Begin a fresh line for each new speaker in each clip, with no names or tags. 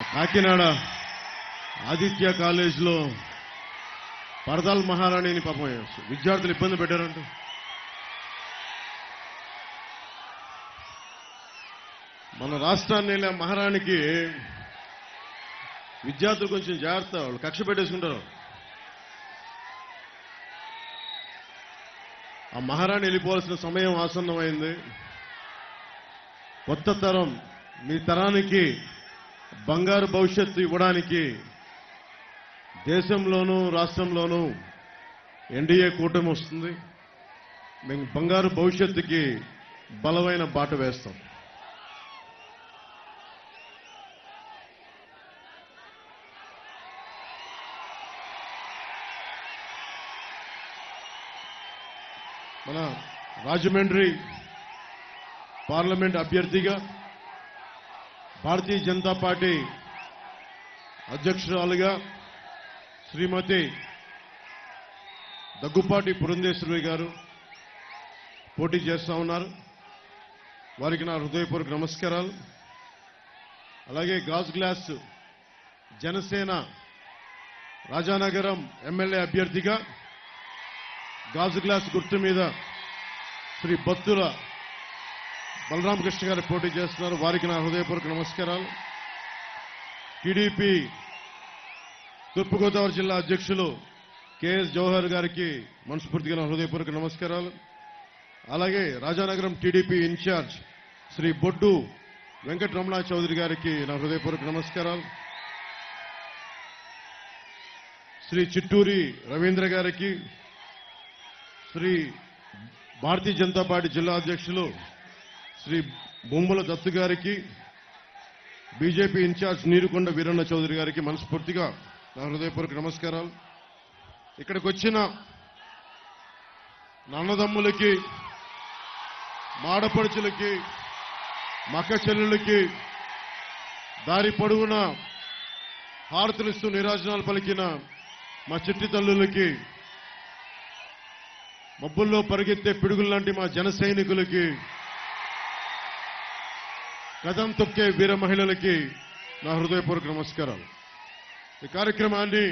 కాకినాడ ఆదిత్య కాలేజీలో పరదాల్ మహారాణిని పాపం విద్యార్థులు ఇబ్బంది పెట్టారంట. మన రాష్ట్రాన్ని వెళ్ళే మహారాణికి విద్యార్థులు కొంచెం జాగ్రత్త, వాళ్ళు కక్ష పెట్టేసుకుంటారు. ఆ మహారాణి వెళ్ళిపోవాల్సిన సమయం ఆసన్నమైంది. కొత్త తరం, మీ తరానికి బంగారు భవిష్యత్తు ఇవ్వడానికి దేశంలోనూ రాష్ట్రంలోనూ ఎన్డీఏ కూటమి వస్తుంది. మేము బంగారు భవిష్యత్తుకి బలమైన బాట వేస్తాం. మన రాజమండ్రి పార్లమెంట్ అభ్యర్థిగా భారతీయ జనతా పార్టీ అధ్యక్షురాలుగా శ్రీమతి దగ్గుపాటి పురంధేశ్వరి గారు పోటీ చేస్తా ఉన్నారు. వారికి నా హృదయపూర్వక నమస్కారాలు. అలాగే గాజు గ్లాస్ జనసేన రాజానగరం ఎమ్మెల్యే అభ్యర్థిగా గాజు గ్లాస్ గుర్తు మీద శ్రీ బత్తుల బలరామకృష్ణ గారు పోటీ చేస్తున్నారు. వారికి నా హృదయపూర్వక నమస్కారాలు. టీడీపీ తూర్పుగోదావరి జిల్లా అధ్యక్షులు కెఎస్ జవహర్ గారికి మనస్ఫూర్తిగా నా హృదయపూర్వక నమస్కారాలు. అలాగే రాజానగరం టీడీపీ ఇన్ఛార్జ్ శ్రీ బొడ్డు వెంకటరమణ చౌదరి గారికి నా హృదయపూర్వక నమస్కారాలు. శ్రీ చిట్టూరి రవీంద్ర గారికి, శ్రీ భారతీయ జనతా పార్టీ జిల్లా అధ్యక్షులు శ్రీ బొమ్మల దత్తు గారికి, బీజేపీ ఇన్ఛార్జ్ నీరుకొండ వీరన్న చౌదరి గారికి మనస్ఫూర్తిగా నా హృదయపూర్వక నమస్కారాలు. ఇక్కడికి వచ్చిన నాన్నదమ్ములకి, మాడపడుచులకి, మక్క చెల్లెళ్ళకి, దారి పొడవున హారతులిస్తూ నీరాజనాలు పలికిన మా చిట్టి తల్లులకి, మబ్బుల్లో పరిగెత్తే పిడుగుల్లాంటి మా జన సైనికులకి, కదం తొక్కే వీర మహిళలకి నా హృదయపూర్వక నమస్కారాలు. ఈ కార్యక్రమాన్ని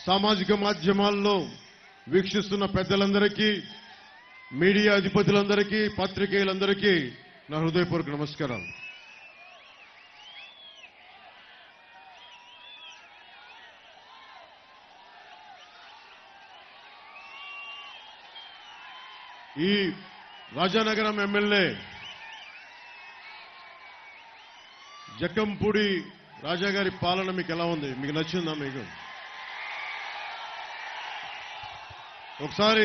సామాజిక మాధ్యమాల్లో వీక్షిస్తున్న పెద్దలందరికీ, మీడియా అధిపతులందరికీ, పాత్రికేయులందరికీ నా హృదయపూర్వక నమస్కారాలు. ఈ రాజానగరం ఎమ్మెల్యే జక్కంపూడి రాజా గారి పాలన మీకు ఎలా ఉంది? మీకు నచ్చిందా? మీకు ఒకసారి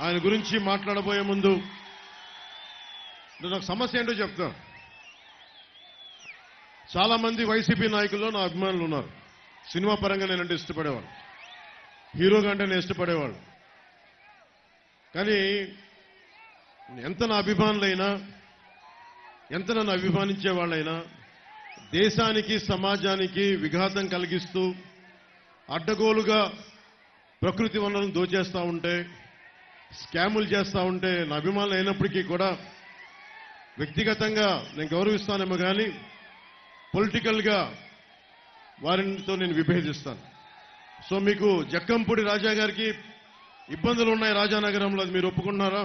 ఆయన గురించి మాట్లాడబోయే ముందు నాకు సమస్య ఏంటో చెప్తా. చాలా మంది వైసీపీ నాయకుల్లో నా అభిమానులు ఉన్నారు. సినిమా పరంగా నేనంటే ఇష్టపడేవాళ్ళు, హీరోగా అంటే నేను ఇష్టపడేవాళ్ళు. కానీ ఎంత నా అభిమానులైనా, ఎంత నన్ను అభిమానించే వాళ్ళైనా దేశానికి సమాజానికి విఘాతం కలిగిస్తూ అడ్డగోలుగా ప్రకృతి వనరులను దోచేస్తూ ఉంటే, స్కాములు చేస్తూ ఉంటే నా అభిమానులు అయినప్పటికీ కూడా వ్యక్తిగతంగా నేను గౌరవిస్తానేమో కానీ పొలిటికల్గా వారితో నేను విభేదిస్తాను. సో మీకు జక్కంపూడి రాజా గారికి ఇబ్బందులు ఉన్నాయి రాజానగరంలో, అది మీరు ఒప్పుకుంటున్నారా?